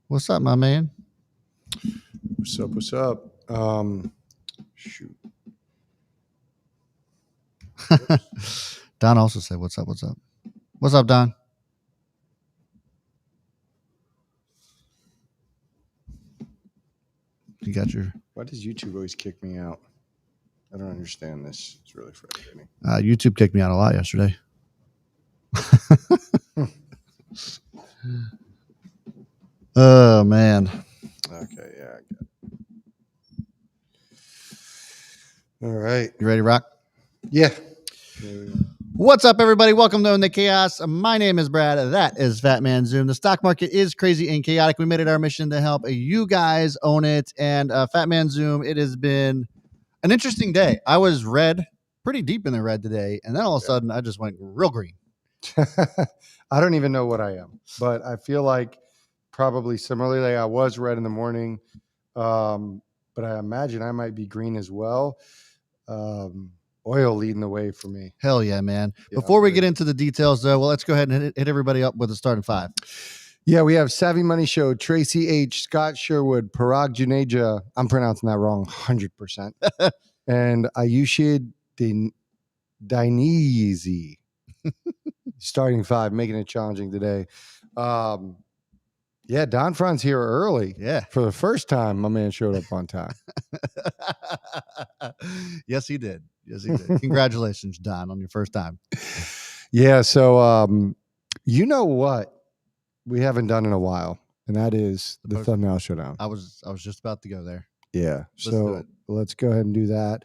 What's up, my man? What's up? What's up? Shoot. Don also said, "What's up? What's up? What's up, Don?" You got your Why does YouTube always kick me out? I don't understand this. It's really frustrating. YouTube kicked me out a lot yesterday. Oh man. Okay, yeah, I got it. All right. You ready to rock? Yeah. What's up, everybody? Welcome to Own the Chaos. My name is Brad. That is Fat Man Zoom. The stock market is crazy and chaotic. We made it our mission to help you guys own it. And Fat Man Zoom, it has been an interesting day. I was red, pretty deep in the red today, and then all of a sudden I just went real green. I don't even know what I am, but I feel like probably similarly. I was red in the morning, but I imagine I might be green as well. Oil leading the way for me. Hell yeah, man. Yeah, Before we get into the details, though, well, let's go ahead and hit everybody up with a starting five. Yeah, we have Savvy Money Show, Tracy H., Scott Sherwood, Parag Juneja. I'm pronouncing that wrong 100%. And Ayushid Dainese. Starting five, making it challenging today. Yeah, Don Fran's here early. Yeah. For the first time, my man showed up on time. Yes, he did. Yes, he did. Congratulations, Don, on your first time. Yeah, so you know what we haven't done in a while, and that is the thumbnail showdown. I was just about to go there. Yeah, so let's go ahead and do that.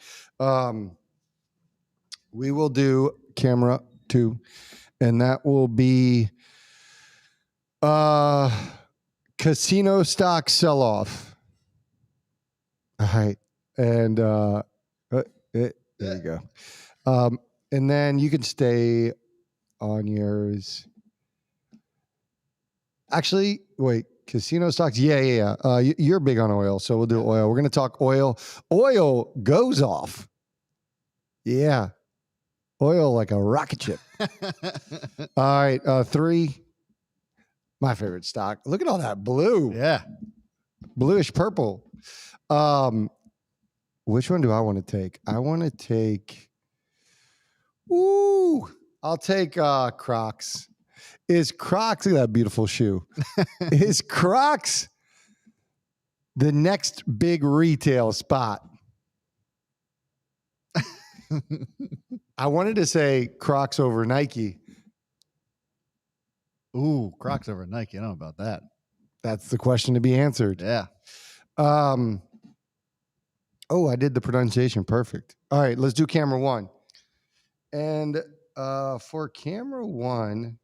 We will do camera 2, and that will be casino stock sell-off. All right, and there you go. And then you can stay on yours. Actually, wait, casino stocks. Yeah. You're big on oil, so we'll do oil. We're going to talk oil. Oil goes off. Yeah. Oil like a rocket ship. All right. 3. My favorite stock. Look at all that blue. Yeah. Bluish purple. Which one do I want to take? I want to take. I'll take Crocs. Is Crocs, look at that beautiful shoe. Is Crocs the next big retail spot? I wanted to say Crocs over Nike. Ooh, Crocs over Nike. I don't know about that. That's the question to be answered. Yeah. I did the pronunciation perfect. All right, let's do camera 1. And for camera 1,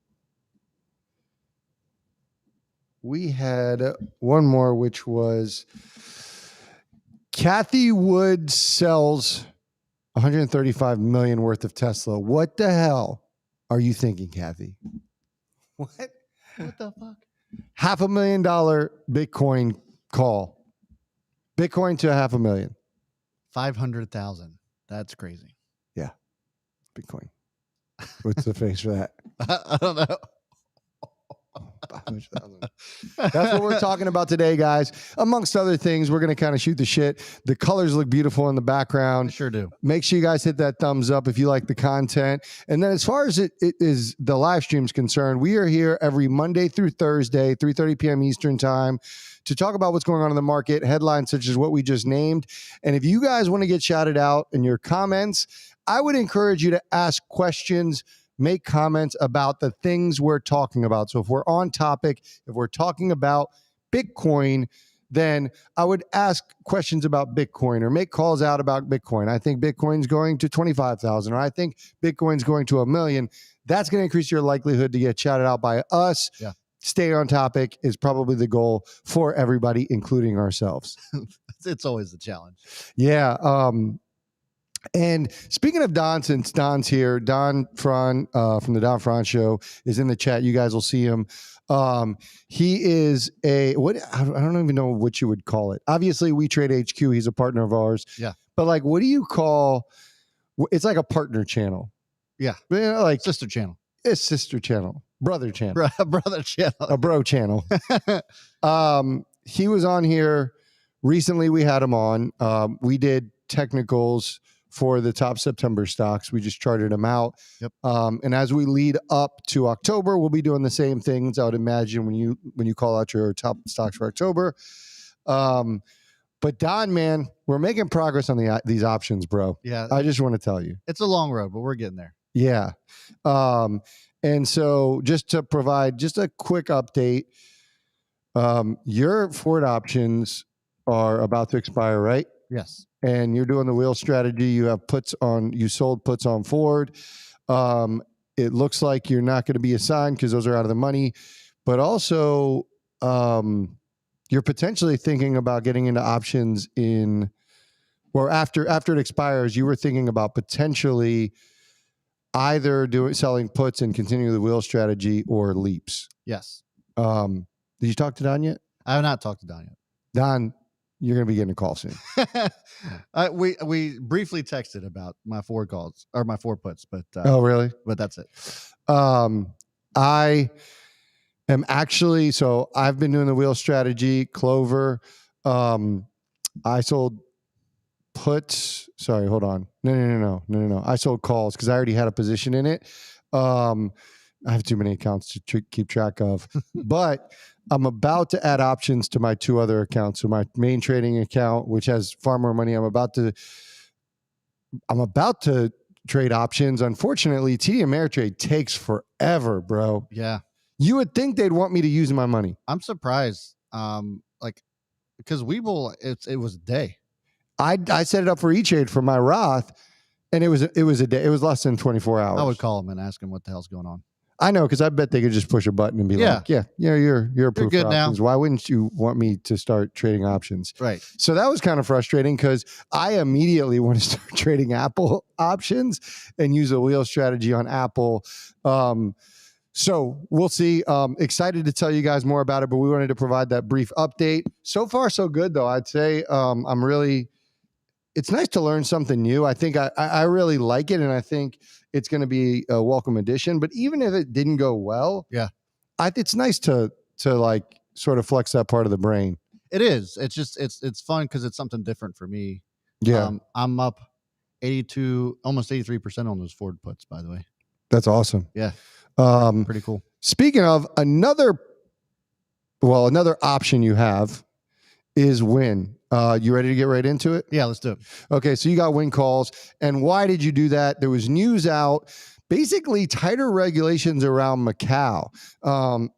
we had one more, which was Kathy Wood sells 135 million worth of Tesla. What the hell are you thinking, Kathy? What the fuck? $500,000 Bitcoin call. Bitcoin to $500,000. 500,000. That's crazy. Yeah. Bitcoin. What's the face for that? I don't know. That's what we're talking about today, guys. Amongst other things, we're going to kind of shoot the shit. The colors look beautiful in the background. They sure do. Make sure you guys hit that thumbs up if you like the content. And then as far as it is the live stream's concerned, we are here every Monday through Thursday, 3:30 p.m. Eastern time, to talk about what's going on in the market, headlines such as what we just named. And if you guys want to get shouted out in your comments, I would encourage you to ask questions, make comments about the things we're talking about. So if we're on topic, if we're talking about Bitcoin, then I would ask questions about Bitcoin or make calls out about Bitcoin. I think Bitcoin's going to 25,000, or I think Bitcoin's going to 1 million. That's going to increase your likelihood to get shouted out by us. Yeah. Stay on topic is probably the goal for everybody, including ourselves. It's always the challenge. Yeah. And speaking of Don, since Don's here, Don Fran from the Don Fran Show is in the chat. You guys will see him. He is I don't even know what you would call it. Obviously, We Trade HQ. He's a partner of ours. Yeah. But what do you call? It's like a partner channel. Yeah. Like sister channel. It's sister channel, brother channel, Brother channel. a bro channel. He was on here recently. We had him on. We did technicals for the top September stocks. We just charted them out. Yep. And as we lead up to October, we'll be doing the same things. I would imagine when you call out your top stocks for October. But Don, man, we're making progress on these options, bro. Yeah. I just want to tell you. It's a long road, but we're getting there. Yeah. And so just to provide just a quick update, your Ford options are about to expire, right? Yes. And you're doing the wheel strategy. You sold puts on Ford. It looks like you're not going to be assigned because those are out of the money, but also, you're potentially thinking about getting into options after it expires. You were thinking about potentially either selling puts and continue the wheel strategy or leaps. Yes. Did you talk to Don yet? I have not talked to Don yet. Don, you're going to be getting a call soon. We briefly texted about my Ford calls or my Ford puts, but oh, really? But that's it. I am actually, so I've been doing the wheel strategy, Clover. I sold puts. Sorry, hold on. No. I sold calls because I already had a position in it. I have too many accounts to keep track of, but I'm about to add options to my two other accounts. So my main trading account, which has far more money, I'm about to trade options. Unfortunately, TD Ameritrade takes forever, bro. Yeah. You would think they'd want me to use my money. I'm surprised. Because Webull, it was a day. I set it up for E-Trade for my Roth, and it was a day. It was less than 24 hours. I would call him and ask him what the hell's going on. I know, because I bet they could just push a button and be like, "Yeah, you're approved for options. Why wouldn't you want me to start trading options?" Right. So that was kind of frustrating because I immediately want to start trading Apple options and use a wheel strategy on Apple. So we'll see. Excited to tell you guys more about it, but we wanted to provide that brief update. So far, so good, though. I'd say it's nice to learn something new. I think I really like it, and I think it's going to be a welcome addition. But even if it didn't go well, it's nice to like sort of flex that part of the brain. It is. It's just it's fun because it's something different for me. Yeah, I'm up 82, almost 83% on those Ford puts. By the way, that's awesome. Yeah, pretty cool. Speaking of another option you have is Win. You ready to get right into it? Yeah, let's do it. Okay, so you got Win calls. And why did you do that? There was news out, basically tighter regulations around Macau.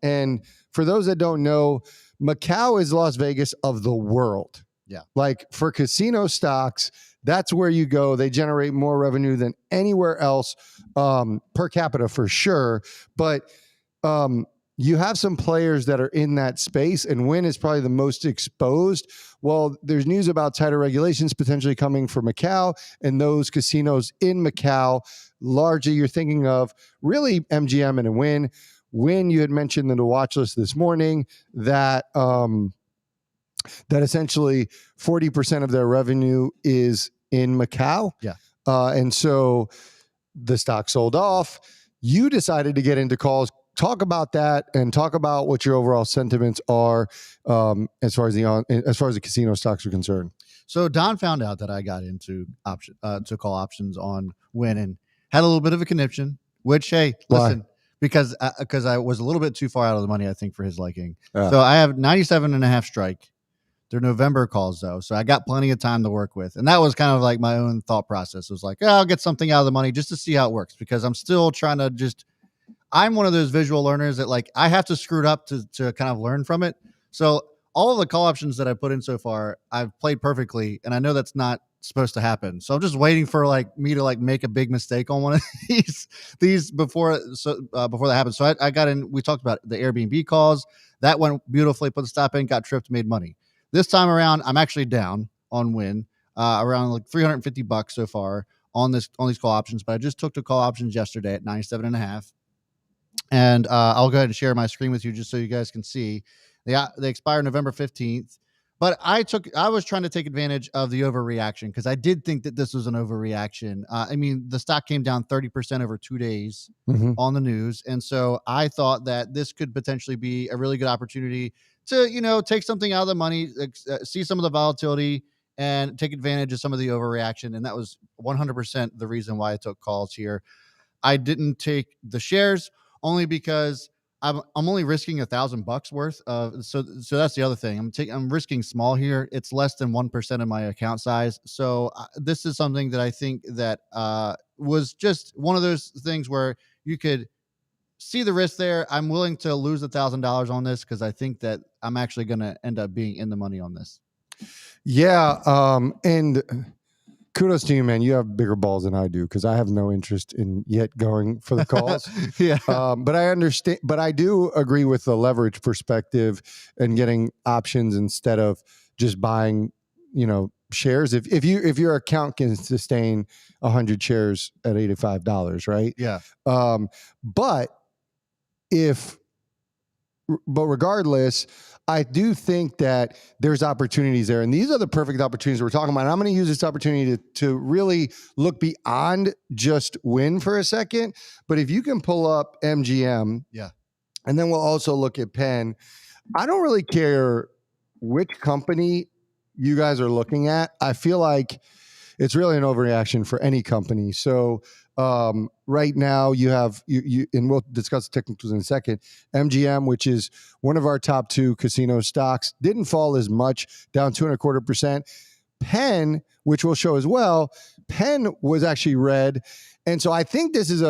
And for those that don't know, Macau is Las Vegas of the world. Yeah. Like for casino stocks, that's where you go. They generate more revenue than anywhere else, per capita for sure. But you have some players that are in that space, and Win is probably the most exposed. Well, there's news about tighter regulations potentially coming for Macau, and those casinos in Macau, largely you're thinking of really MGM and a Win. Win, you had mentioned in the watch list this morning that that essentially 40% of their revenue is in Macau. Yeah. And so the stock sold off. You decided to get into calls. Talk about that and talk about what your overall sentiments are as far as the casino stocks are concerned. So Don found out that I got into to call options on Win and had a little bit of a conniption, which, hey, listen, because I was a little bit too far out of the money, I think, for his liking. So I have 97.5 strike. They're November calls, though, so I got plenty of time to work with. And that was kind of like my own thought process. It was like, I'll get something out of the money just to see how it works, because I'm still trying to I'm one of those visual learners that, like, I have to screw it up to kind of learn from it. So all of the call options that I put in so far, I've played perfectly, and I know that's not supposed to happen. So I'm just waiting for me to make a big mistake on one of these before that happens. So I got in. We talked about the Airbnb calls that went beautifully. Put the stop in, got tripped, made money. This time around, I'm actually down on Win, around like $350 so far on these call options. But I just took the call options yesterday at 97.5. And I'll go ahead and share my screen with you just so you guys can see. They expire November 15th. But I was trying to take advantage of the overreaction because I did think that this was an overreaction. I mean, the stock came down 30% over 2 days Mhm. on the news. And so I thought that this could potentially be a really good opportunity to, take something out of the money, see some of the volatility and take advantage of some of the overreaction. And that was 100% the reason why I took calls here. I didn't take the shares only because I'm only risking $1,000 worth of. So that's the other thing. I'm risking small here. It's less than 1% of my account size. So this is something that I think that was just one of those things where you could see the risk there. I'm willing to lose $1,000 on this because I think that I'm actually going to end up being in the money on this. Yeah, and kudos to you, man. You have bigger balls than I do because I have no interest in yet going for the calls. Yeah. But I understand. But I do agree with the leverage perspective and getting options instead of just buying, shares. If your account can sustain 100 shares at $85, right? Yeah. But if but regardless, I do think that there's opportunities there. And these are the perfect opportunities we're talking about. And I'm going to use this opportunity to really look beyond just win for a second. But if you can pull up MGM, Yeah. and then we'll also look at Penn. I don't really care which company you guys are looking at. I feel like it's really an overreaction for any company. So right now you have you and we'll discuss the technicals in a second. MGM, which is one of our top 2 casino stocks, didn't fall as much, down 2.25%. Penn, which we'll show as well, Penn was actually red. And so I think this is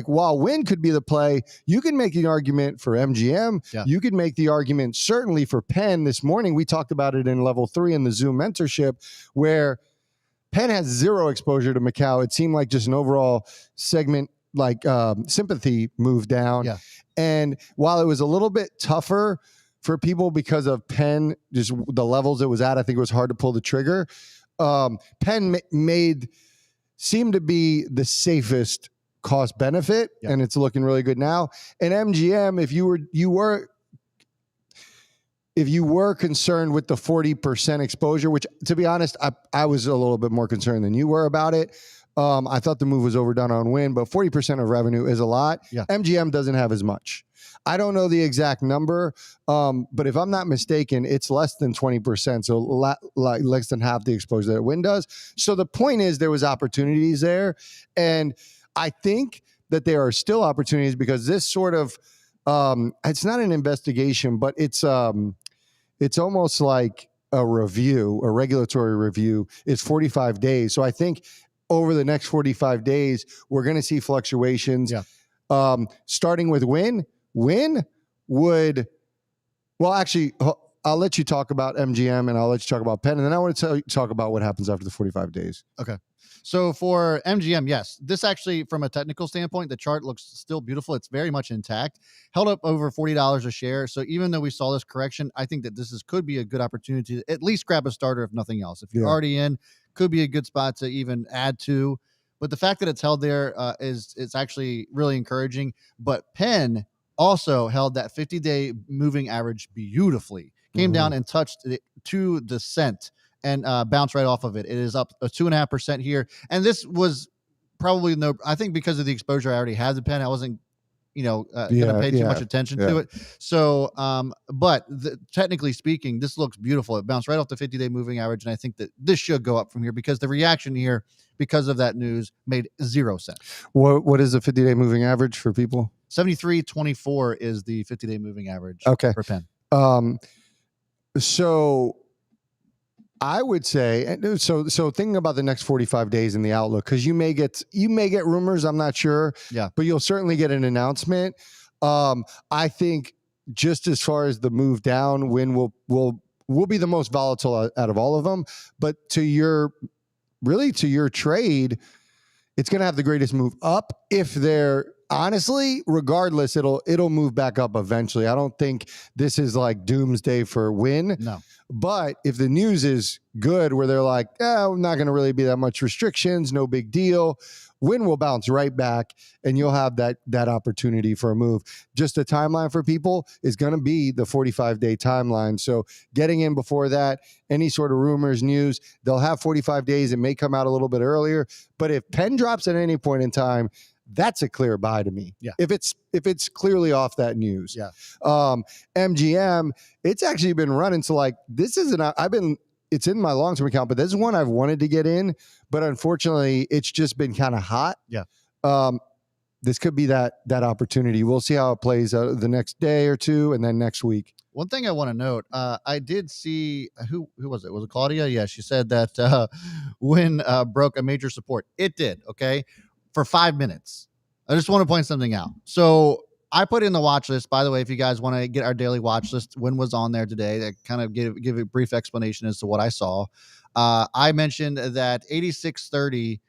while Wynn could be the play, you can make the argument for MGM. Yeah. You could make the argument certainly for Penn. This morning, we talked about it in level 3 in the Zoom mentorship, where Penn has zero exposure to Macau. It seemed like just an overall segment, sympathy move down. Yeah. And while it was a little bit tougher for people because of Penn, just the levels it was at, I think it was hard to pull the trigger. Penn seemed to be the safest cost benefit, Yeah. and it's looking really good now. And MGM, if you were concerned with the 40% exposure, which, to be honest, I was a little bit more concerned than you were about it. I thought the move was overdone on Wynn, but 40% of revenue is a lot. Yeah. MGM doesn't have as much. I don't know the exact number, but if I'm not mistaken, it's less than 20%, so less than half the exposure that Wynn does. So the point is there was opportunities there, and I think that there are still opportunities because this sort of it's not an investigation, but it's almost like a regulatory review. It's 45 days. So I think over the next 45 days, we're going to see fluctuations. Yeah. Starting with Wynn would, well, actually, I'll let you talk about MGM and I'll let you talk about Penn. And then I want to talk about what happens after the 45 days. Okay. So for MGM, yes, this actually, from a technical standpoint, the chart looks still beautiful. It's very much intact, held up over $40 a share. So even though we saw this correction, I think that could be a good opportunity to at least grab a starter, if nothing else. If you're already in, could be a good spot to even add to. But the fact that it's held there is actually really encouraging. But Penn also held that 50-day moving average beautifully, came down and touched it to the cent and bounce right off of it. It is up 2.5% here. And this was probably I think because of the exposure I already had to Penn, I wasn't, going to pay too much attention to it. So, but technically speaking, this looks beautiful. It bounced right off the 50-day moving average. And I think that this should go up from here because the reaction here, because of that news, made 0 sense. What is the 50-day moving average for people? 73.24 is the 50-day moving average for Penn. So I would say, so thinking about the next 45 days in the outlook, because you may get rumors, I'm not sure, but you'll certainly get an announcement. I think just as far as the move down, Wynn will be the most volatile out of all of them. But to your trade, it's going to have the greatest move up if they're honestly, regardless, it'll move back up eventually. I don't think this is like doomsday for Wynn. No. But if the news is good, where they're like, not going to really be that much restrictions, no big deal, Wynn will bounce right back, and you'll have that opportunity for a move. Just a timeline for people is going to be the 45-day timeline. So getting in before that, any sort of rumors, news, they'll have 45 days. It may come out a little bit earlier. But if Penn drops at any point in time, that's a clear buy to me. Yeah. If it's clearly off that news. Yeah. MGM, it's actually been running. So like this isn't. It's in my long-term account, but this is one I've wanted to get in, but unfortunately, it's just been kind of hot. Yeah. This could be that opportunity. We'll see how it plays out the next day or two, and then next week. One thing I want to note, I did see who was it? Was it Claudia? Yeah, she said that Wynn broke a major support. It did. Okay. For 5 minutes. I just want to point something out. So I put in the watch list. By the way, if you guys want to get our daily watch list, Wynn was on there today. That kind of give a brief explanation as to what I saw. I mentioned that 8630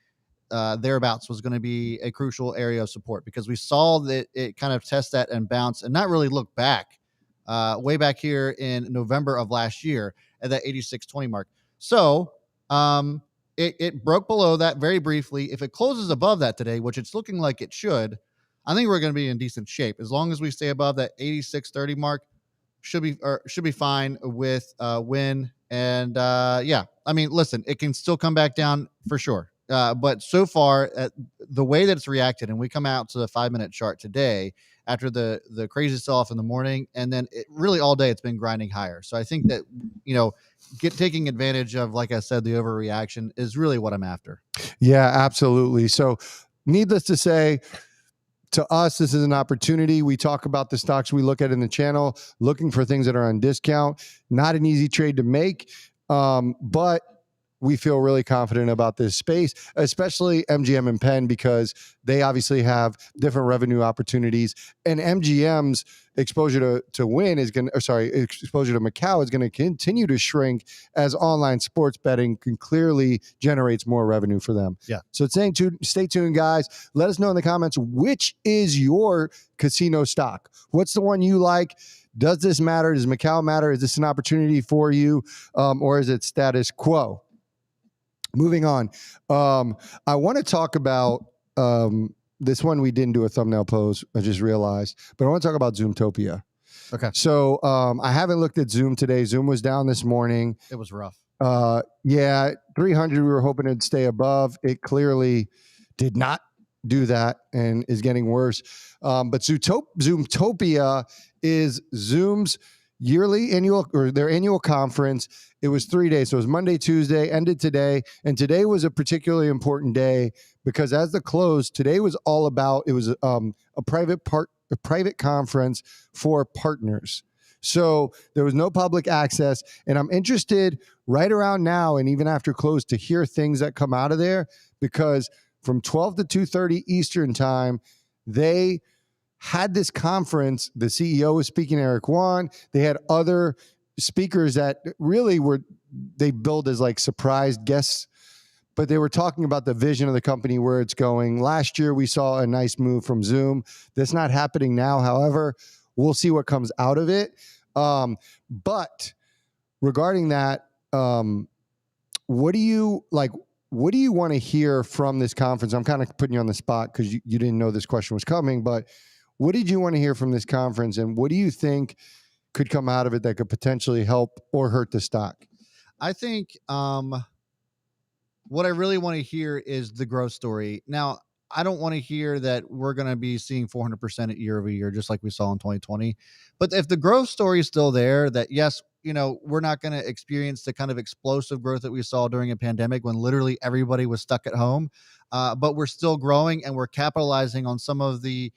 thereabouts was going to be a crucial area of support because we saw that it kind of test that and bounce and not really look back way back here in November of last year at that 8620 mark. So it broke below that very briefly. If it closes above that today, which it's looking like it should, I think we're going to be in decent shape. As long as we stay above that 8630 mark, should be fine with Wynn. And yeah, I mean, listen, it can still come back down for sure. But so far, the way that it's reacted, and we come out to the 5-minute chart today after the crazy sell-off in the morning, and then really all day it's been grinding higher. So I think that, taking advantage of, like I said, the overreaction is really what I'm after. Yeah, absolutely. So needless to say, to us, this is an opportunity. We talk about the stocks we look at in the channel, looking for things that are on discount. Not an easy trade to make, but we feel really confident about this space, especially MGM and Penn, because they obviously have different revenue opportunities. And MGM's exposure to Wynn exposure to Macau is going to continue to shrink as online sports betting clearly generates more revenue for them. Yeah. So stay tuned, guys. Let us know in the comments, which is your casino stock? What's the one you like? Does this matter? Does Macau matter? Is this an opportunity for you? Or is it status quo? Moving on, I want to talk about this one. We didn't do a thumbnail pose, I just realized, but I want to talk about Zoomtopia. Okay. So I haven't looked at Zoom today. Zoom was down this morning. It was rough. Yeah, 300 we were hoping it'd stay above. It clearly did not do that and is getting worse. But Zoomtopia is Zoom's their annual conference. It was 3 days. So it was Monday, Tuesday, ended today. And today was a particularly important day because as the close, today was all about, it was a private conference for partners. So there was no public access. And I'm interested right around now and even after close to hear things that come out of there, because from 12 to 2:30 Eastern time, they had this conference. The CEO was speaking, Eric Yuan. They had other speakers that really they billed as like surprise guests, but they were talking about the vision of the company, where it's going. Last year, we saw a nice move from Zoom. That's not happening now. However, we'll see what comes out of it. But regarding that, what do you want to hear from this conference? I'm kind of putting you on the spot because you didn't know this question was coming, but what did you want to hear from this conference, and what do you think could come out of it that could potentially help or hurt the stock? I think what I really want to hear is the growth story. Now, I don't want to hear that we're going to be seeing 400% year over year, just like we saw in 2020. But if the growth story is still there, that yes, we're not going to experience the kind of explosive growth that we saw during a pandemic when literally everybody was stuck at home. But we're still growing and we're capitalizing on some of the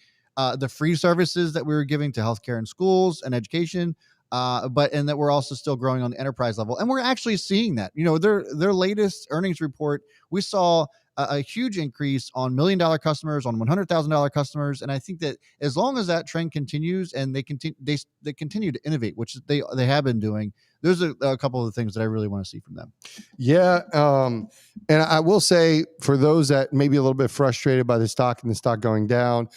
free services that we were giving to healthcare and schools and education. And that we're also still growing on the enterprise level. And we're actually seeing that, their latest earnings report, we saw a huge increase on $1 million customers, on $100,000 customers. And I think that as long as that trend continues and they continue to innovate, which they have been doing, there's a couple of the things that I really want to see from them. Yeah. And I will say, for those that may be a little bit frustrated by the stock and the stock going down,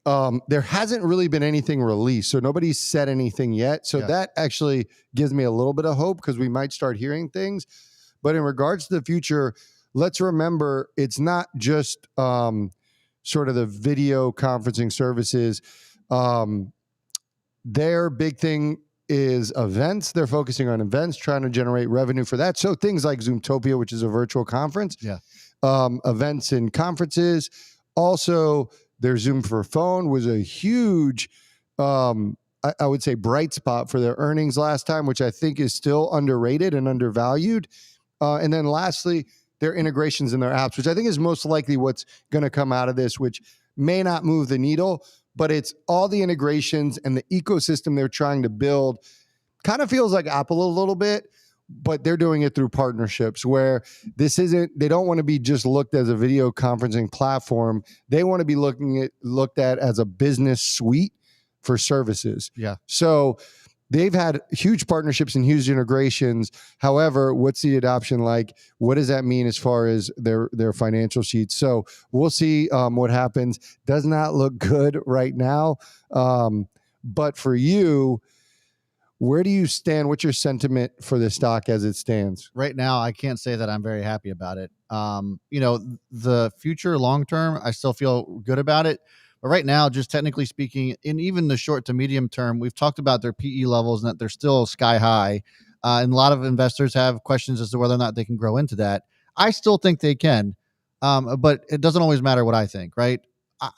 There hasn't really been anything released, so nobody's said anything yet. So that actually gives me a little bit of hope because we might start hearing things. But in regards to the future, let's remember it's not just sort of the video conferencing services. Their big thing is events. They're focusing on events, trying to generate revenue for that. So things like Zoomtopia, which is a virtual conference, events and conferences. Also, their Zoom for Phone was a huge, I would say, bright spot for their earnings last time, which I think is still underrated and undervalued. And then lastly, their integrations in their apps, which I think is most likely what's going to come out of this, which may not move the needle, but it's all the integrations and the ecosystem they're trying to build. Kind of feels like Apple a little bit, but they're doing it through partnerships where they don't want to be just looked as a video conferencing platform. They want to be looked at as a business suite for services. Yeah. So they've had huge partnerships and huge integrations. However, what's the adoption like? What does that mean as far as their financial sheets? So we'll see what happens. Does not look good right now. But for you, where do you stand? What's your sentiment for the stock as it stands? Right now, I can't say that I'm very happy about it. The future long term, I still feel good about it. But right now, just technically speaking, in even the short to medium term, we've talked about their PE levels and that they're still sky high. And a lot of investors have questions as to whether or not they can grow into that. I still think they can, but it doesn't always matter what I think, right?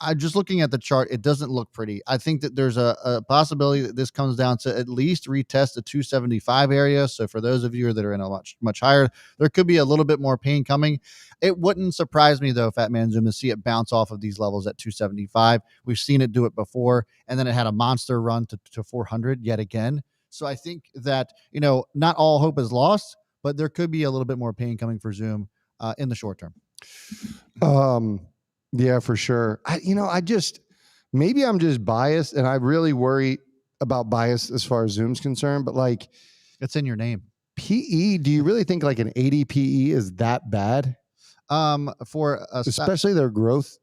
I just looking at the chart, it doesn't look pretty. I think that there's a possibility that this comes down to at least retest the 275 area. So for those of you that are in a much higher, there could be a little bit more pain coming. It wouldn't surprise me though, Fat Man Zoom, to see it bounce off of these levels at 275. We've seen it do it before, and then it had a monster run to 400 yet again. So I think that, not all hope is lost, but there could be a little bit more pain coming for Zoom in the short term. Yeah, for sure. Maybe I'm just biased, and I really worry about bias as far as Zoom's concerned, but like, it's in your name. PE, do you really think like an 80 PE is that bad? Especially their growth?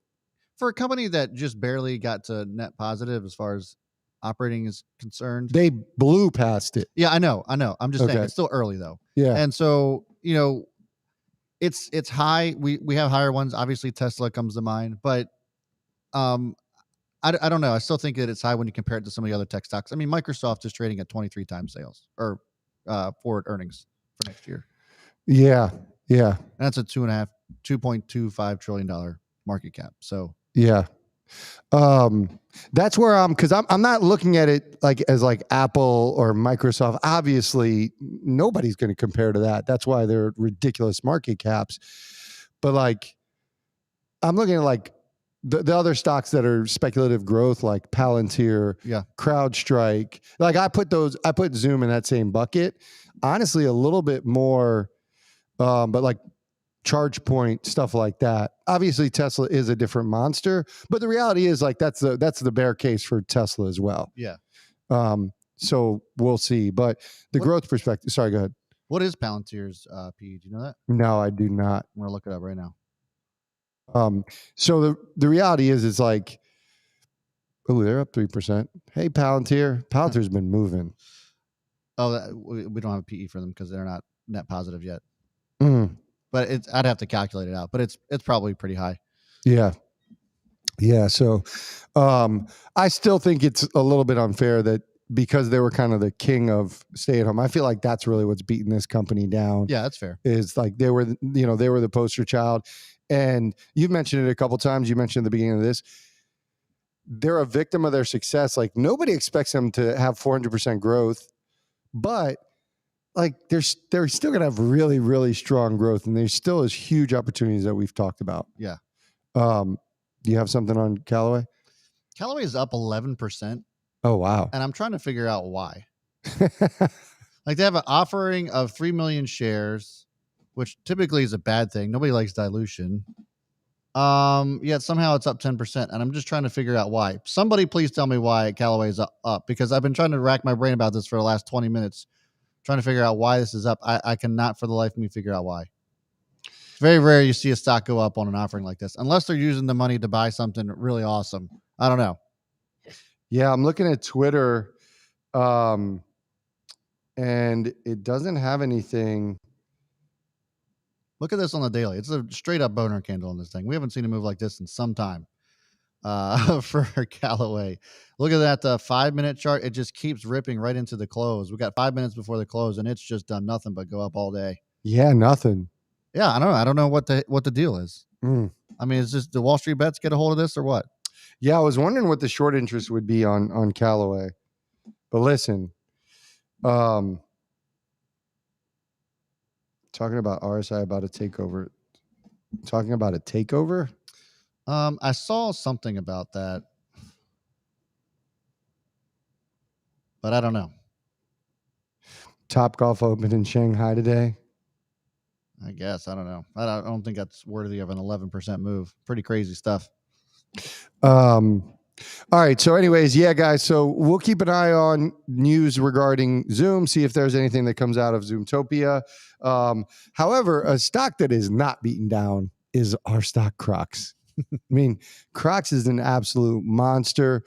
For a company that just barely got to net positive as far as operating is concerned. They blew past it. Yeah, I know. I'm just saying it's still early though. Yeah. And so, it's high. We have higher ones. Obviously, Tesla comes to mind, but I don't know. I still think that it's high when you compare it to some of the other tech stocks. I mean, Microsoft is trading at 23 times sales or forward earnings for next year. Yeah. And that's a $2.25 trillion market cap. So yeah. That's where because I'm not looking at it like as like Apple or Microsoft. Obviously, nobody's going to compare to that. That's why they're ridiculous market caps. But like, I'm looking at like the other stocks that are speculative growth, like Palantir, CrowdStrike. Like I put Zoom in that same bucket. Honestly, a little bit more, but like ChargePoint, stuff like that. Obviously, Tesla is a different monster, but the reality is like that's the bear case for Tesla as well. Yeah. So we'll see. But the growth perspective. Sorry, go ahead. What is Palantir's PE? Do you know that? No, I do not. I'm gonna look it up right now. So the reality is it's like, oh, they're up 3%. Hey, Palantir's been moving. Oh, we don't have a PE for them because they're not net positive yet. But I'd have to calculate it out, but it's probably pretty high. Yeah. So, I still think it's a little bit unfair that because they were kind of the king of stay at home. I feel like that's really what's beating this company down. Yeah, that's fair. Is like they were the poster child, and you've mentioned it a couple times. You mentioned at the beginning of this, they're a victim of their success. Like nobody expects them to have 400% growth, but like they're still going to have really, really strong growth, and there still is huge opportunities that we've talked about. Yeah. Do you have something on Callaway? Callaway is up 11%. Oh, wow. And I'm trying to figure out why. Like they have an offering of 3 million shares, which typically is a bad thing. Nobody likes dilution. Yet somehow it's up 10%. And I'm just trying to figure out why. Somebody please tell me why Callaway is up, because I've been trying to rack my brain about this for the last 20 minutes. Trying to figure out why this is up. I cannot for the life of me figure out why. It's very rare you see a stock go up on an offering like this, unless they're using the money to buy something really awesome. I don't know. Yeah, I'm looking at Twitter, and it doesn't have anything. Look at this on the daily. It's a straight up boner candle on this thing. We haven't seen a move like this in some time for Callaway. Look at that 5-minute chart. It just keeps ripping right into the close. We got 5 minutes before the close, and it's just done nothing but go up all day. Yeah, nothing. Yeah, I don't know. I don't know what the deal is. I mean, is this the Wall Street bets get a hold of this or what? Yeah, I was wondering what the short interest would be on Callaway. But listen, talking about RSI about a takeover. Talking about a takeover? I saw something about that, but I don't know. Topgolf opened in Shanghai today. I guess I don't know. I don't think that's worthy of an 11% move. Pretty crazy stuff. All right. So, anyways, yeah, guys. So we'll keep an eye on news regarding Zoom, see if there's anything that comes out of Zoomtopia. However, a stock that is not beaten down is our stock Crocs. I mean, Crocs is an absolute monster.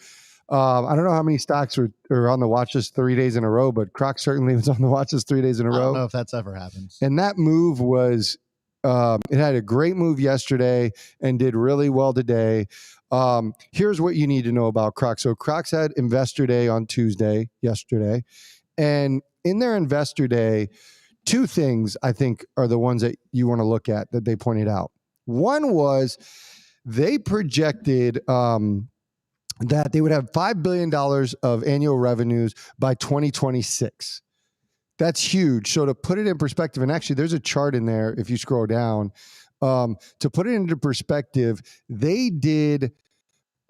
I don't know how many stocks are on the watch list 3 days in a row, but Crocs certainly was on the watch list 3 days in a row. I don't know if that's ever happened. And that move was, it had a great move yesterday and did really well today. Here's what you need to know about Crocs. So Crocs had Investor Day on Tuesday, yesterday. And in their Investor Day, two things I think are the ones that you want to look at that they pointed out. One was they projected that they would have $5 billion of annual revenues by 2026. That's huge. So to put it in perspective, and actually there's a chart in there if you scroll down, to put it into perspective, they did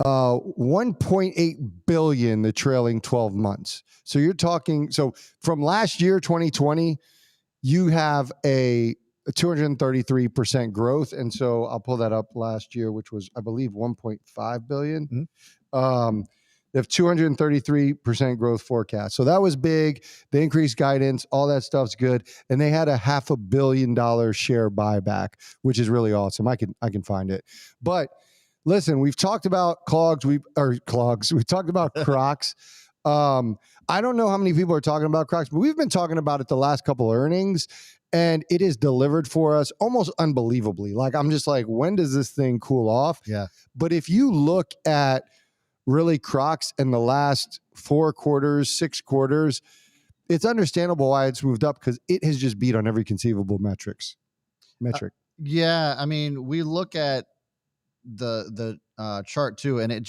1.8 billion the trailing 12 months. So you're talking, so from last year, 2020, you have a 233% growth. And so I'll pull that up last year, which was, I believe, 1.5 billion. They have 233% growth forecast. So that was big. They increased guidance. All that stuff's good. And they had a $500 million share buyback, which is really awesome. I can find it. But listen, we've talked about clogs. We've talked about Crocs. I don't know how many people are talking about Crocs, but we've been talking about it the last couple of earnings, and it is delivered for us almost unbelievably. Like, I'm just like, when does this thing cool off? Yeah. But if you look at really Crocs in the last 4 quarters, 6 quarters, it's understandable why it's moved up, because it has just beat on every conceivable metric. Yeah. I mean, we look at the chart too, and it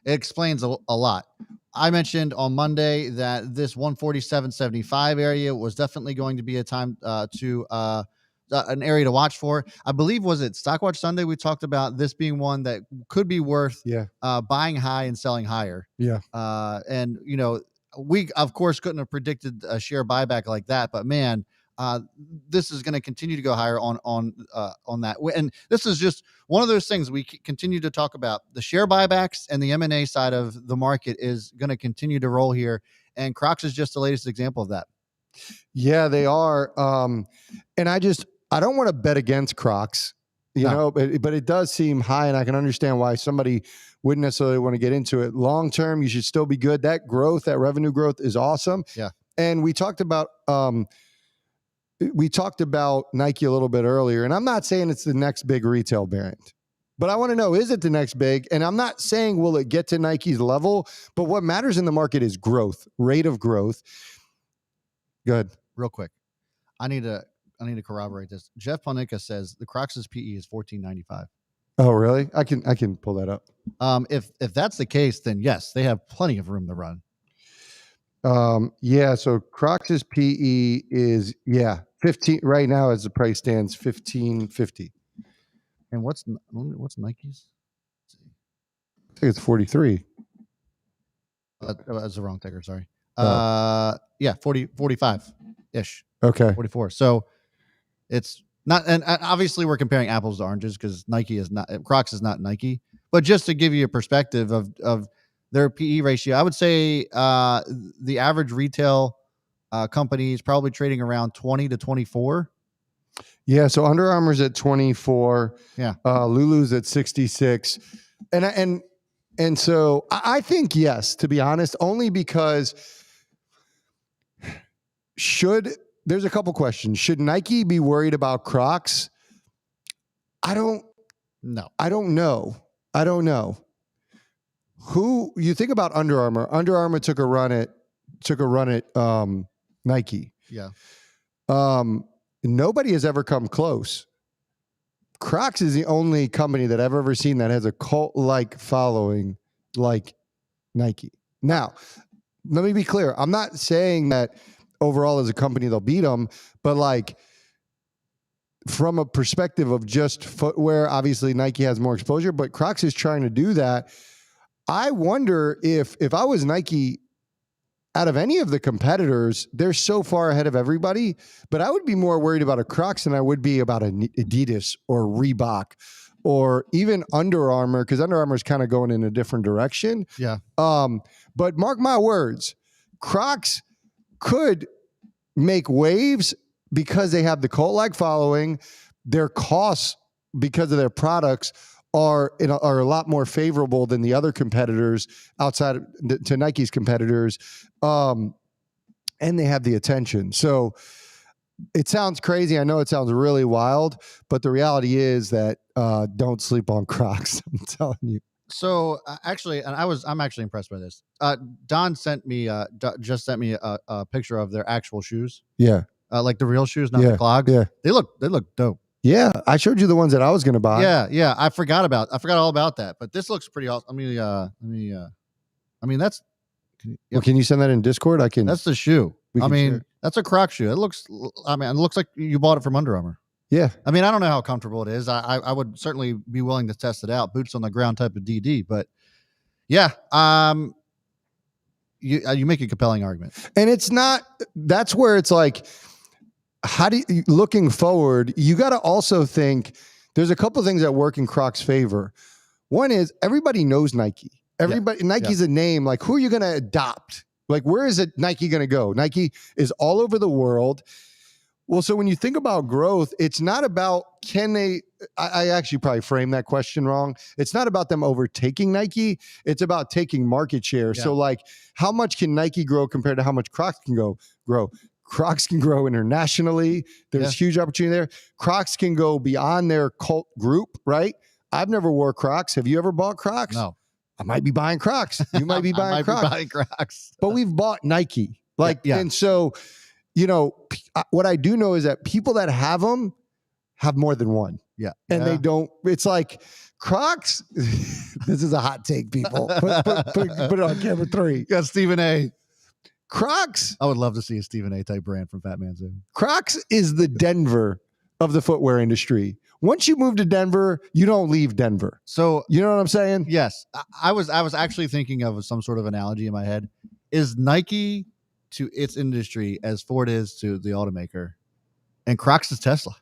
explains a lot. I mentioned on Monday that this 147.75 area was definitely going to be a time an area to watch for. I believe, was it Stockwatch Sunday? We talked about this being one that could be worth buying high and selling higher. Yeah. And we of course couldn't have predicted a share buyback like that, but man, this is going to continue to go higher on that. And this is just one of those things we continue to talk about. The share buybacks and the M&A side of the market is going to continue to roll here. And Crocs is just the latest example of that. Yeah, they are. And I don't want to bet against Crocs, you know, but it does seem high, and I can understand why somebody wouldn't necessarily want to get into it. Long term, you should still be good. That revenue growth is awesome. Yeah. And we talked about Nike a little bit earlier, and I'm not saying it's the next big retail brand, but I want to know, is it the next big? And I'm not saying will it get to Nike's level, but what matters in the market is growth, rate of growth. Good. Real quick, I need to corroborate this. Jeff Ponica says the Crocs' PE is 14.95. Oh, really? I can pull that up. If that's the case, then yes, they have plenty of room to run. Yeah. So Crocs' PE is 15 right now, as the price stands, 15.50. And what's Nike's? I think it's 43. That's the wrong ticker. Sorry. 45 ish. Okay. 44. So it's not, and obviously we're comparing apples to oranges because Crocs is not Nike, but just to give you a perspective of their PE ratio, I would say the average retail company is probably trading around 20 to 24. Yeah. So Under Armour's at 24. Yeah. Lulu's at 66. And And so I think yes, to be honest, only because there's a couple questions. Should Nike be worried about Crocs? I don't No. know. Who you think about Under Armour? Under Armour took a run at Nike. Yeah. Nobody has ever come close. Crocs is the only company that I've ever seen that has a cult-like following like Nike. Now, let me be clear. I'm not saying that overall as a company they'll beat them, but like from a perspective of just footwear, obviously Nike has more exposure, but Crocs is trying to do that. I wonder if I was Nike, out of any of the competitors, they're so far ahead of everybody, but I would be more worried about a Crocs than I would be about an Adidas or Reebok or even Under Armour, because Under Armour is kind of going in a different direction. Yeah. But mark my words, Crocs could make waves because they have the cult-like following. Their costs, because of their products, are a lot more favorable than the other competitors outside to Nike's competitors. And they have the attention. So it sounds crazy. I know it sounds really wild, but the reality is that don't sleep on Crocs. I'm telling you. So actually, and I'm actually impressed by this. Don just sent me a picture of their actual shoes. Yeah. Like the real shoes, not the clogs. Yeah. They look dope. Yeah. I showed you the ones that I was going to buy. Yeah. I forgot all about that, but this looks pretty awesome. That's. Well, can you send that in Discord? I can. That's the shoe. Share. That's a Croc shoe. It looks like you bought it from Under Armour. Yeah. I mean, I don't know how comfortable it is. I would certainly be willing to test it out. Boots on the ground type of DD, but yeah. You make a compelling argument. And that's where it's like, looking forward, you got to also think there's a couple of things that work in Crocs' favor. One is everybody knows Nike. Nike's a name. Like, who are you going to adopt? Like, where is Nike going to go? Nike is all over the world. Well, so when you think about growth, it's not about I actually probably framed that question wrong. It's not about them overtaking Nike. It's about taking market share. Yeah. So like, how much can Nike grow compared to how much Crocs can grow? Crocs can grow internationally. There's huge opportunity there. Crocs can go beyond their cult group, right? I've never wore Crocs. Have you ever bought Crocs? No. I might be buying Crocs. You might be buying Crocs. But we've bought Nike. And so, what I do know is that people that have them have more than one. Yeah. And they don't, it's like Crocs. This is a hot take, people. Put it on camera 3. You got Stephen A. Crocs. I would love to see a Stephen A type brand from Fat Man Zoom. Crocs is the Denver of the footwear industry. Once you move to Denver, you don't leave Denver. So you know what I'm saying? Yes. I was actually thinking of some sort of analogy in my head. Is Nike to its industry as Ford is to the automaker, and Crocs is Tesla?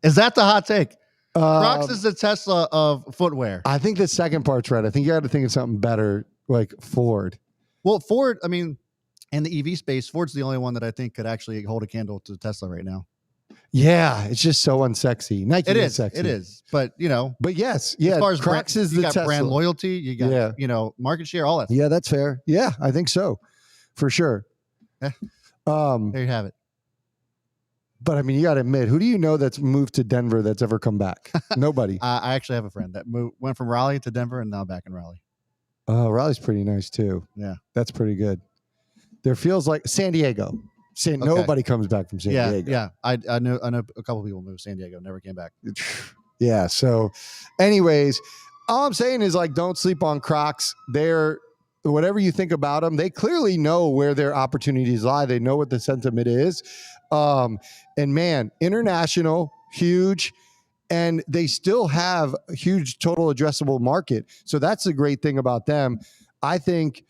Is that the hot take? Crocs is the Tesla of footwear. I think the second part's right. I think you got to think of something better, like Ford. Well, Ford, I mean, in the EV space, Ford's the only one that I think could actually hold a candle to Tesla right now. Yeah, it's just so unsexy. Nike is sexy. It is. But, But yes, yeah. As far as Crocs is the Tesla. Brand loyalty, you got, market share, all that stuff. Yeah, that's fair. Yeah, I think so. For sure. There you have it. But I mean, you got to admit, who do you know that's moved to Denver that's ever come back? Nobody. I actually have a friend that went from Raleigh to Denver and now back in Raleigh. Oh, Raleigh's pretty nice too. Yeah. That's pretty good. There feels like San Diego. Nobody comes back from San Diego. Yeah. I know a couple people moved to San Diego, never came back. Yeah. So anyways, all I'm saying is like, don't sleep on Crocs. They're, whatever you think about them, they clearly know where their opportunities lie. They know what the sentiment is. And man, international, huge, and they still have a huge total addressable market. So that's the great thing about them. I think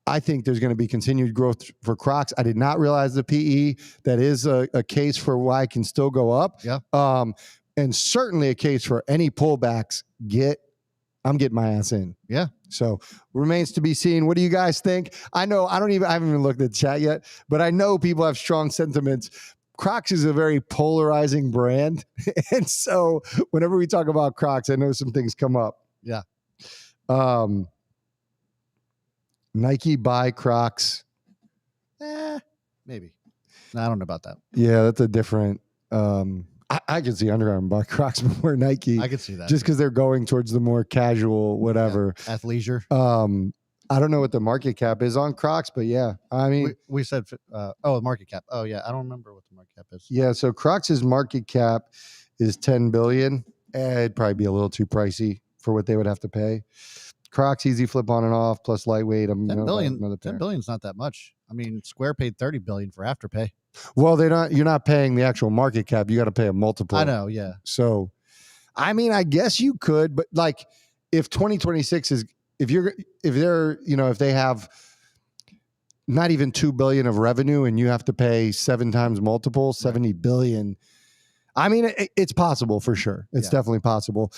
there's going to be continued growth for Crocs. I did not realize the PE. That is a case for why it can still go up. Yeah. And certainly a case for any pullbacks. I'm getting my ass in. Yeah. So remains to be seen. What do you guys think? I haven't even looked at the chat yet, but I know people have strong sentiments. Crocs is a very polarizing brand. And so whenever we talk about Crocs, I know some things come up. Yeah. Nike buy Crocs. Maybe. No, I don't know about that. Yeah, that's a different. I can see Under Armour buy Crocs before Nike. I could see that. Just because they're going towards the more casual, whatever. Yeah, athleisure. I don't know what the market cap is on Crocs, but yeah, I mean, we said, the market cap. Oh yeah, I don't remember what the market cap is. Yeah, so Crocs' market cap is 10 billion. It'd probably be a little too pricey for what they would have to pay. Crocs easy flip on and off plus lightweight. 10 billion's not that much. I mean, Square paid 30 billion for Afterpay. Well, you're not paying the actual market cap. You got to pay a multiple. I know, yeah. So, I mean, I guess you could, but like if 2026 is if they have not even 2 billion of revenue and you have to pay 7 times multiple, 70 billion. I mean, it's possible for sure. It's definitely possible.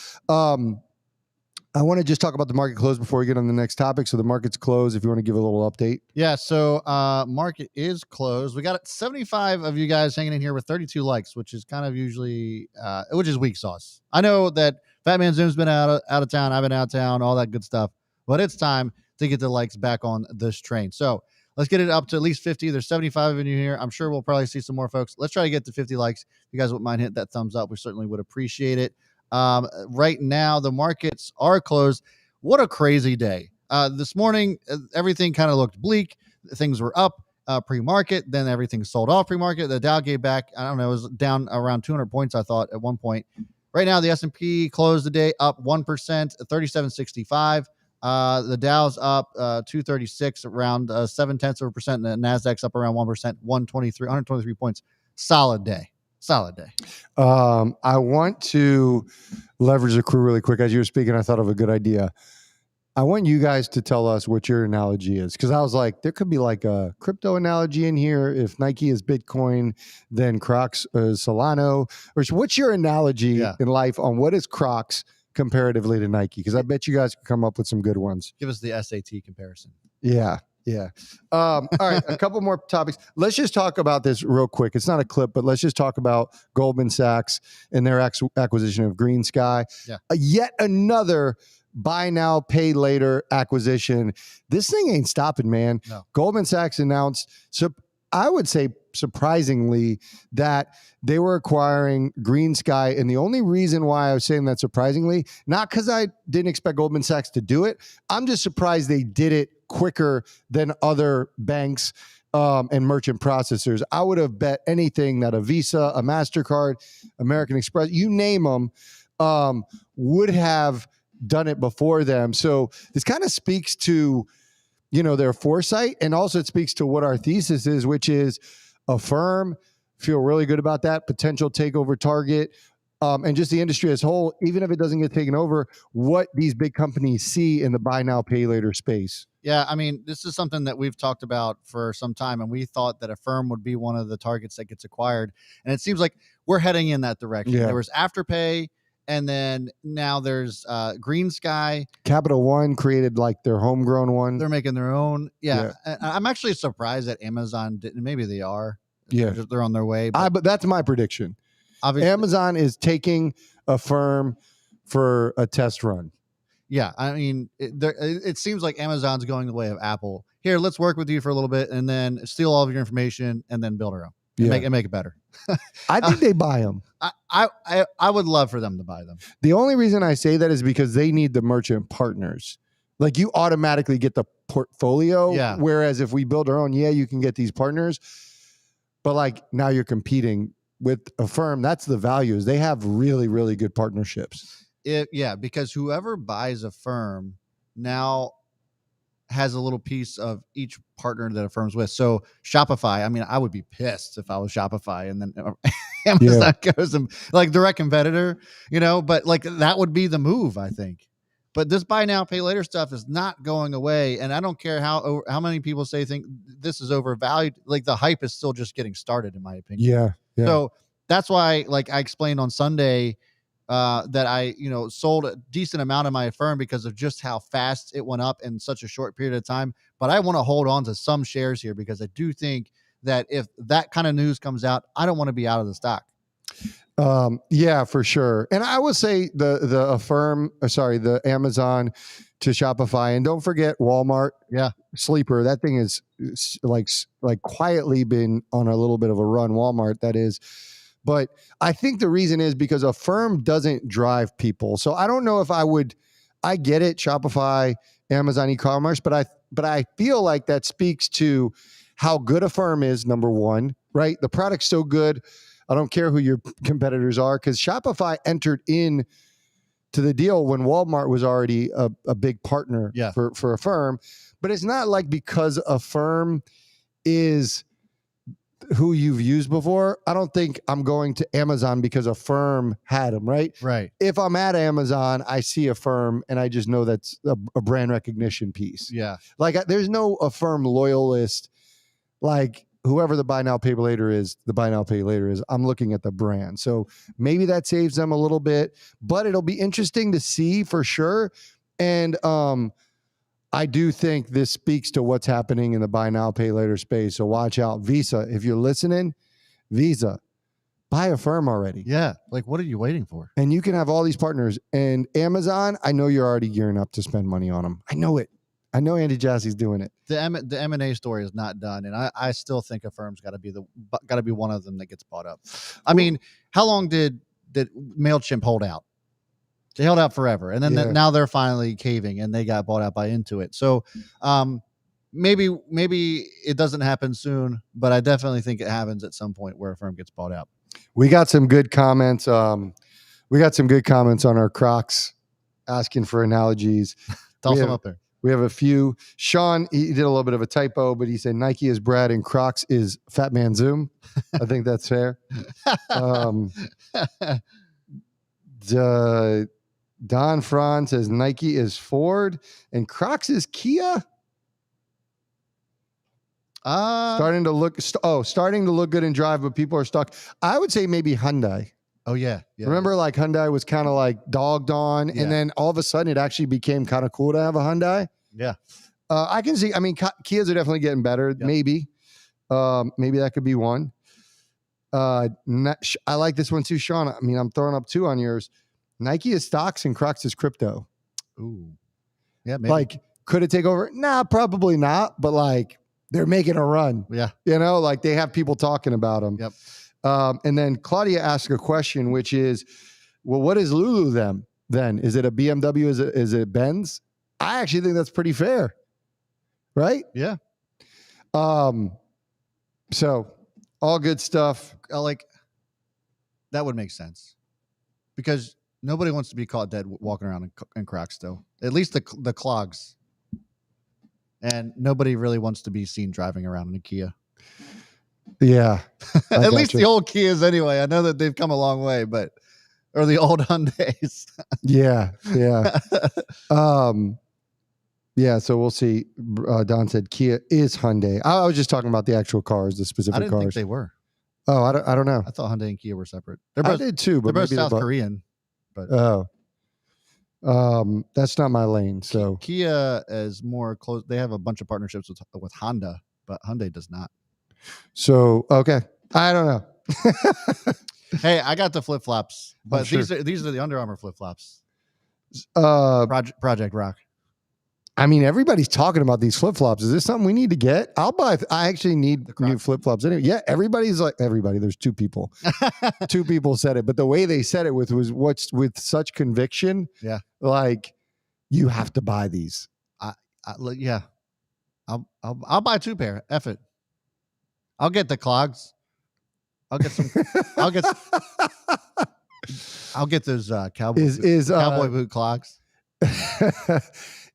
I want to just talk about the market close before we get on the next topic. So the market's closed. If you want to give a little update. Yeah. So market is closed. We got 75 of you guys hanging in here with 32 likes, which is kind of usually, which is weak sauce. I know that Fat Man Zoom's been out of town. I've been out of town, all that good stuff. But it's time to get the likes back on this train. So let's get it up to at least 50. There's 75 of you here. I'm sure we'll probably see some more folks. Let's try to get to 50 likes. If you guys wouldn't mind hitting that thumbs up, we certainly would appreciate it. Right now, the markets are closed. What a crazy day. This morning, everything kind of looked bleak. Things were up pre-market. Then everything sold off pre-market. The Dow gave back. I don't know. It was down around 200 points, I thought, at one point. Right now, the S&P closed the day up 1%, 37.65. The Dow's up 236, around 0.7%, and the Nasdaq's up around 1%, 123 points. Solid day. I want to leverage the crew really quick. As you were speaking, I thought of a good idea. I want you guys to tell us what your analogy is, because I was like, there could be like a crypto analogy in here. If Nike is Bitcoin, then Crocs is Solana. Or what's your analogy in life on what is Crocs comparatively to Nike? Because I bet you guys could come up with some good ones. Give us the SAT comparison. Yeah. All right. A couple more topics. Let's just talk about this real quick. It's not a clip, but let's just talk about Goldman Sachs and their acquisition of GreenSky. Yeah. Yet another buy now, pay later acquisition. This thing ain't stopping, man. No. Goldman Sachs announced, so I would say surprisingly, that they were acquiring GreenSky. And the only reason why I was saying that surprisingly, not because I didn't expect Goldman Sachs to do it. I'm just surprised they did it quicker than other banks and merchant processors. I would have bet anything that a Visa, a MasterCard, American Express, you name them, would have done it before them. So this kind of speaks to, their foresight. And also it speaks to what our thesis is, which is Affirm, feel really good about that potential takeover target. And just the industry as a whole, even if it doesn't get taken over, what these big companies see in the buy now, pay later space. Yeah, I mean, this is something that we've talked about for some time, and we thought that Affirm would be one of the targets that gets acquired. And it seems like we're heading in that direction. Yeah. There was Afterpay, and then now there's GreenSky. Capital One created like their homegrown one. They're making their own. Yeah. I'm actually surprised that Amazon didn't. Maybe they are. Yeah. They're on their way. But that's my prediction. Obviously, Amazon is taking Affirm for a test run. Yeah, I mean, it seems like Amazon's going the way of Apple. Here, let's work with you for a little bit, and then steal all of your information, and then build our own. And make it better. I think they buy them. I would love for them to buy them. The only reason I say that is because they need the merchant partners. Like you automatically get the portfolio. Yeah. Whereas if we build our own, you can get these partners. But like now you're competing with Affirm. That's the values. They have really, really good partnerships. Because whoever buys Affirm now has a little piece of each partner that Affirm's with. So Shopify, I mean, I would be pissed if I was Shopify and then Amazon goes and like direct competitor, but like that would be the move, I think. But this buy now, pay later stuff is not going away. And I don't care how many people think this is overvalued. Like the hype is still just getting started, in my opinion. Yeah. So that's why, like I explained on Sunday, that I, sold a decent amount of my Affirm because of just how fast it went up in such a short period of time. But I want to hold on to some shares here because I do think that if that kind of news comes out, I don't want to be out of the stock. Yeah, for sure. And I will say the Amazon to Shopify, and don't forget Walmart. Yeah. Sleeper. That thing is like quietly been on a little bit of a run. Walmart, that is. But I think the reason is because Affirm doesn't drive people. So I don't know if I would. I get it, Shopify, Amazon e-commerce, but I feel like that speaks to how good Affirm is. Number one, right? The product's so good. I don't care who your competitors are, because Shopify entered in to the deal when Walmart was already a big partner for Affirm. But it's not like because Affirm is who you've used before, I don't think I'm going to Amazon because Affirm had them, right? Right. If I'm at Amazon, I see Affirm and I just know that's a brand recognition piece. Yeah. Like there's no Affirm loyalist, like whoever the buy now, pay later is, I'm looking at the brand. So maybe that saves them a little bit, but it'll be interesting to see for sure. And I do think this speaks to what's happening in the buy now, pay later space. So watch out. Visa, if you're listening, Visa, buy Affirm already. Yeah. Like, what are you waiting for? And you can have all these partners. And Amazon, I know you're already gearing up to spend money on them. I know it. I know Andy Jassy's doing it. The M&A story is not done, and I still think Affirm's got to be one of them that gets bought up. I mean, how long did MailChimp hold out? They held out forever, and then now they're finally caving, and they got bought out by Intuit. So maybe it doesn't happen soon, but I definitely think it happens at some point where Affirm gets bought out. We got some good comments. We got some good comments on our Crocs, asking for analogies. Toss them up there. We have a few. Sean, he did a little bit of a typo, but he said Nike is Brad and Crocs is Fat Man Zoom. I think that's fair. Don Fran says Nike is Ford and Crocs is Kia. Starting to look good in drive, but people are stuck. I would say maybe Hyundai. Oh yeah. Remember, like Hyundai was kind of like dogged on, and then all of a sudden it actually became kind of cool to have a Hyundai. Yeah. I can see. I mean, Kias are definitely getting better. Yep. Maybe that could be one. I like this one too, Sean. I mean, I'm throwing up two on yours. Nike is stocks and Crocs is crypto. Ooh. Yeah. Maybe. Like, could it take over? Nah, probably not. But like, they're making a run. Yeah. You know, like they have people talking about them. Yep. And then Claudia asked a question, which is, well, what is Lulu then? Is it a BMW? Is it Benz? I actually think that's pretty fair. Right? Yeah. So all good stuff. Like, that would make sense, because nobody wants to be caught dead walking around in Crocs still. At least the clogs. And nobody really wants to be seen driving around in a Kia. Yeah. At least the old Kias anyway. I know that they've come a long way, or the old Hyundais. Yeah. Yeah, so we'll see. Don said Kia is Hyundai. I was just talking about the actual cars, the specific I didn't cars. think they were. Oh, I don't know. I thought Hyundai and Kia were separate. I did too, but they're both South Korean. But that's not my lane. So Kia is more close. They have a bunch of partnerships with Honda, but Hyundai does not. So okay, I don't know. Hey, I got the flip flops, but sure. these are the Under Armour flip flops. Project Rock. I mean, everybody's talking about these flip flops. Is this something we need to get? I'll buy. I actually need new flip flops anyway. Yeah, everybody's like everybody. There's two people. Two people said it, but the way they said it was with such conviction. Yeah, like you have to buy these. Yeah, I'll buy two pair. F it. I'll get the clogs. I'll get some. I'll get those cowboy boot clogs.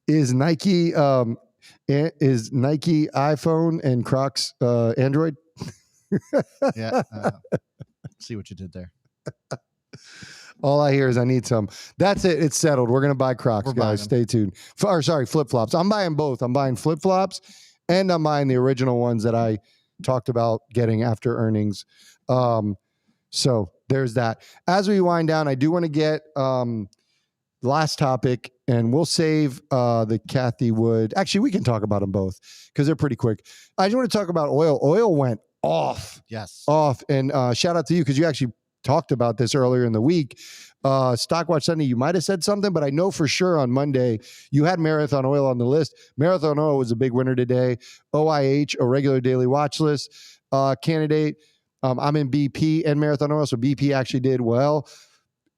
Is Nike iPhone and Crocs Android? Yeah. See what you did there. All I hear is I need some. That's it. It's settled. We're gonna buy Crocs, guys. Stay tuned. Flip flops. I'm buying both. I'm buying flip flops, and I'm buying the original ones that I talked about getting after earnings. So there's that. As we wind down, I do want to get last topic, and we'll save the Kathy Wood. Actually, we can talk about them both because they're pretty quick. I just want to talk about oil. Oil went off. Yes. Off. And shout out to you because you actually talked about this earlier in the week. Stockwatch Sunday, you might have said something, but I know for sure on Monday you had Marathon Oil on the list. Marathon Oil was a big winner today. OIH, a regular daily watch list candidate. I'm in BP and Marathon Oil, so BP actually did well.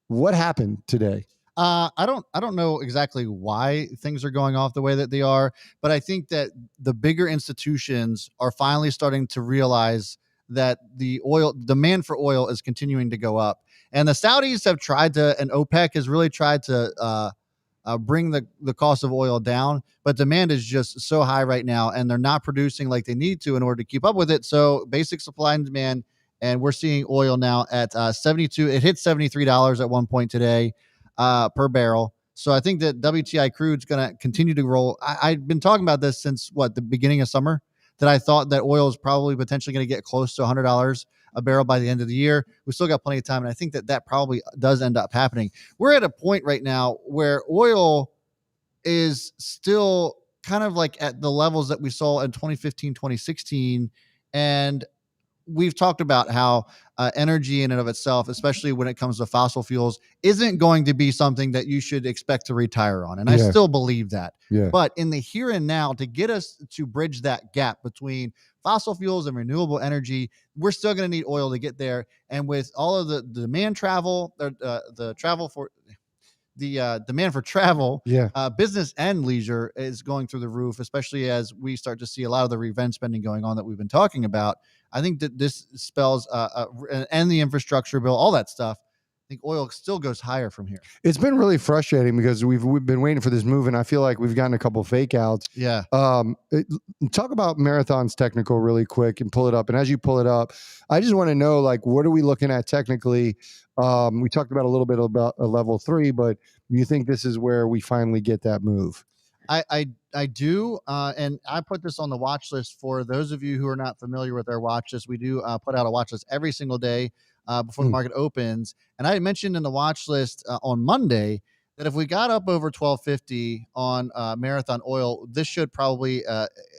What happened today? I don't know exactly why things are going off the way that they are, but I think that the bigger institutions are finally starting to realize that the oil demand for oil is continuing to go up, and the Saudis have tried to, and OPEC has really tried to bring the cost of oil down, but demand is just so high right now, and they're not producing like they need to in order to keep up with it. So basic supply and demand, and we're seeing oil now at 72. It hit $73 at one point today per barrel. So I think that WTI crude is going to continue to roll. I've been talking about this since the beginning of summer, that I thought that oil is probably potentially going to get close to $100 a barrel by the end of the year. We still got plenty of time, and I think that probably does end up happening. We're at a point right now where oil is still kind of like at the levels that we saw in 2015, 2016, and we've talked about how energy in and of itself, especially when it comes to fossil fuels, isn't going to be something that you should expect to retire on. And I still believe that. Yeah. But in the here and now, to get us to bridge that gap between fossil fuels and renewable energy, we're still going to need oil to get there. And with all of the demand travel, the travel for the demand for travel, business and leisure is going through the roof, especially as we start to see a lot of the revenge spending going on that we've been talking about. I think that this spells and the infrastructure bill, all that stuff. I think oil still goes higher from here. It's been really frustrating because we've been waiting for this move, and I feel like we've gotten a couple fake outs. Yeah. Talk about Marathon's technical really quick and pull it up. And as you pull it up, I just want to know, like, what are we looking at technically? We talked about a little bit about a level 3, but do you think this is where we finally get that move? I do, and I put this on the watch list for those of you who are not familiar with our watch list. We do put out a watch list every single day before the market opens. And I mentioned in the watch list on Monday that if we got up over 1250 on Marathon Oil, this should probably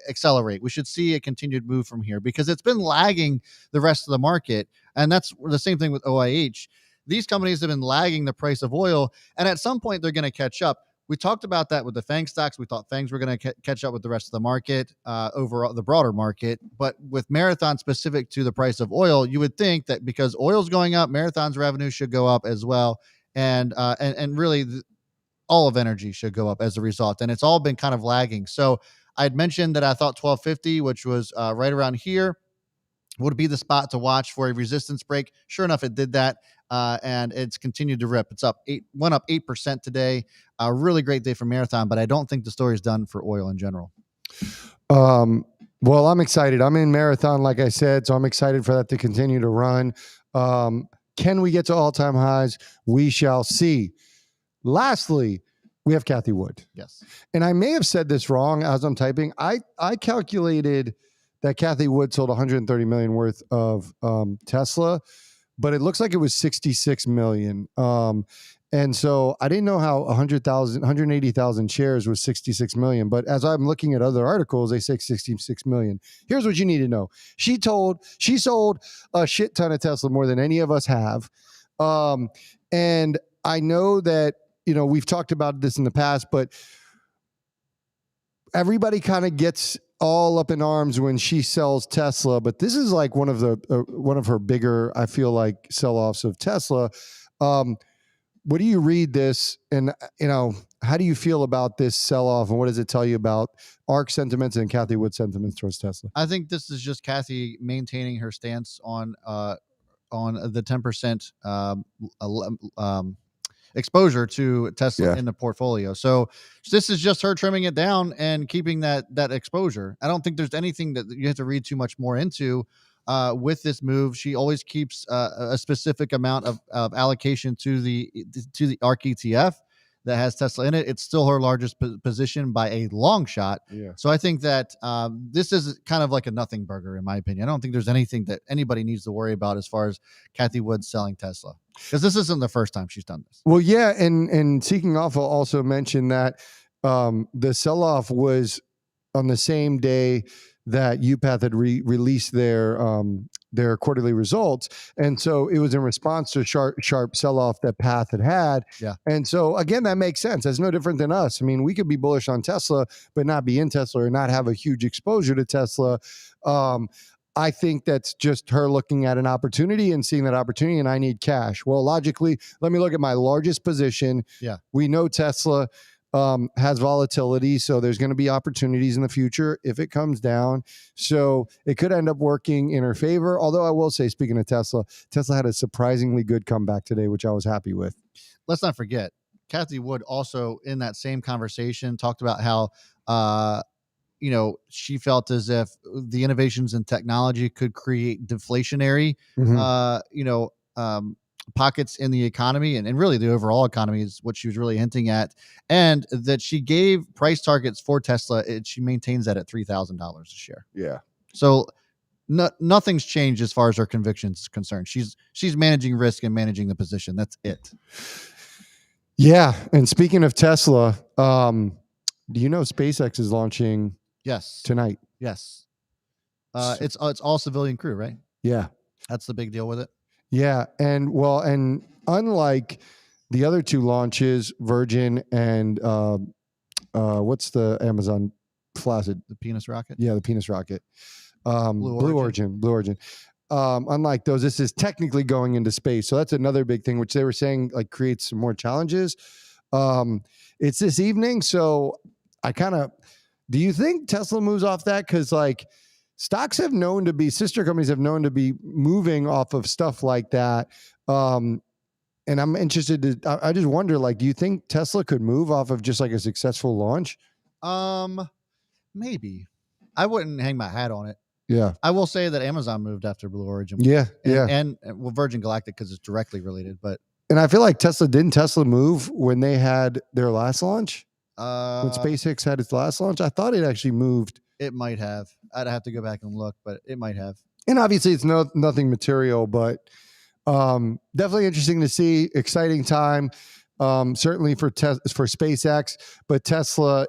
accelerate. We should see a continued move from here because it's been lagging the rest of the market. And that's the same thing with OIH. These companies have been lagging the price of oil, and at some point they're going to catch up. We talked about that with the FANG stocks. We thought FANGs were going to catch up with the rest of the market, overall the broader market. But with Marathon specific to the price of oil, you would think that because oil's going up, Marathon's revenue should go up as well, and really all of energy should go up as a result. And it's all been kind of lagging. So I'd mentioned that I thought 1250, which was right around here, would be the spot to watch for a resistance break. Sure enough, it did that, and it's continued to rip. It's went up 8% today. A really great day for Marathon, but I don't think the story is done for oil in general. Well, I'm excited. I'm in Marathon, like I said, so I'm excited for that to continue to run. Can we get to all-time highs? We shall see. Lastly, we have Cathie Wood. Yes. And I may have said this wrong as I'm typing. I calculated that Cathie Wood sold 130 million worth of Tesla, but it looks like it was 66 million. And so I didn't know how 180,000 shares was 66 million. But as I'm looking at other articles, they say 66 million. Here's what you need to know. She sold a shit ton of Tesla, more than any of us have. And I know that, we've talked about this in the past, but everybody kind of gets all up in arms when she sells Tesla, but this is like one of her bigger, I feel like, sell-offs of Tesla. What do you read this, and how do you feel about this sell-off, and what does it tell you about ARK sentiments and Cathie Wood sentiments towards Tesla? I think this is just Cathie maintaining her stance on the 10% exposure to Tesla in the portfolio. So this is just her trimming it down and keeping that exposure. I don't think there's anything that you have to read too much more into with this move. She always keeps a specific amount of allocation to the ARK ETF that has Tesla in it. It's still her largest position by a long shot. Yeah. So I think that this is kind of like a nothing burger, in my opinion. I don't think there's anything that anybody needs to worry about as far as Cathie Wood selling Tesla, because this isn't the first time she's done this. Well, yeah, and Seeking Alpha also mentioned that the sell-off was on the same day that UPath had released their quarterly results, and so it was in response to sharp sell off that Path had. Yeah. And so again, that makes sense. That's no different than us. I mean, we could be bullish on Tesla, but not be in Tesla or not have a huge exposure to Tesla. I think that's just her looking at an opportunity and seeing that opportunity, and I need cash. Well, logically, let me look at my largest position. Yeah. We know Tesla has volatility, so there's going to be opportunities in the future if it comes down. So it could end up working in her favor. Although I will say, speaking of Tesla had a surprisingly good comeback today, which I was happy with. Let's not forget, Cathie Wood also in that same conversation talked about how, she felt as if the innovations in technology could create deflationary, pockets in the economy and really the overall economy is what she was really hinting at. And that she gave price targets for Tesla. She maintains that at $3,000 a share. Yeah. So nothing's changed as far as her convictions is concerned. She's managing risk and managing the position. That's it. Yeah. And speaking of Tesla, do you know SpaceX is launching tonight? Yes. It's all civilian crew, right? Yeah. That's the big deal with it. Yeah. And unlike the other two launches, Virgin and what's the Amazon Flaccid? The penis rocket? Yeah, the penis rocket. Blue Origin. Unlike those, this is technically going into space. So that's another big thing, which they were saying like creates some more challenges. It's this evening. So do you think Tesla moves off that? Because like stocks have known to be, sister companies have known to be moving off of stuff like that. And I'm interested I just wonder, like, do you think Tesla could move off of just like a successful launch? Maybe. I wouldn't hang my hat on it. Yeah. I will say that Amazon moved after Blue Origin. Yeah. And Virgin Galactic because it's directly related, but. And I feel like didn't Tesla move when they had their last launch? When SpaceX had its last launch? I thought it actually moved. It might have. I'd have to go back and look, but it might have. And obviously it's nothing material, but definitely interesting to see. Exciting time. Certainly for SpaceX, but Tesla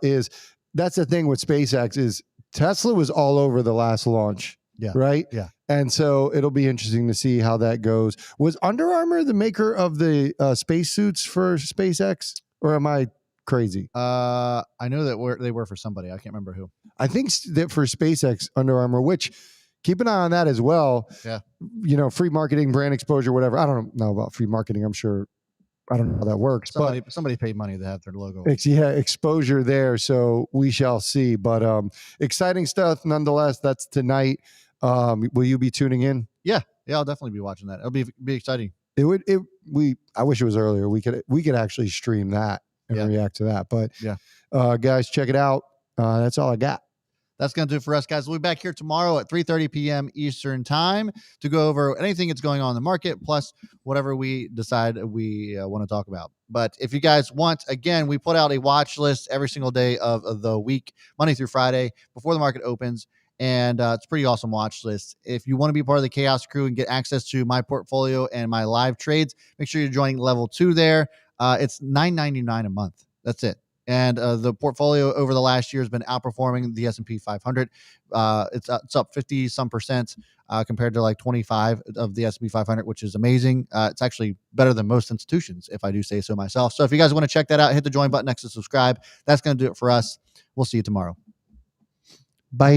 that's the thing with SpaceX is Tesla was all over the last launch. Yeah. Right. Yeah. And so it'll be interesting to see how that goes. Was Under Armour the maker of the spacesuits for SpaceX, or am I crazy? I know that they were for somebody. I can't remember who. I think that for SpaceX, Under Armour, which keep an eye on that as well. Yeah. Free marketing, brand exposure, whatever. I don't know about free marketing. I'm sure. I don't know how that works. Somebody paid money to have their logo. Exposure there. So we shall see. But exciting stuff nonetheless. That's tonight. Will you be tuning in? Yeah, I'll definitely be watching that. It'll be exciting. I wish it was earlier. We could actually stream that and react to that. But guys, check it out. That's all I got. That's going to do it for us, guys. We'll be back here tomorrow at 3:30 p.m. Eastern time to go over anything that's going on in the market, plus whatever we decide we want to talk about. But if you guys want, again, we put out a watch list every single day of the week, Monday through Friday, before the market opens. And it's a pretty awesome watch list. If you want to be part of the Chaos crew and get access to my portfolio and my live trades, make sure you're joining level 2 there. It's $9.99 a month. That's it. And the portfolio over the last year has been outperforming the S&P 500. It's up 50 some percent compared to like 25 of the S&P 500, which is amazing. It's actually better than most institutions, if I do say so myself. So if you guys want to check that out, hit the join button next to subscribe. That's going to do it for us. We'll see you tomorrow. Bye.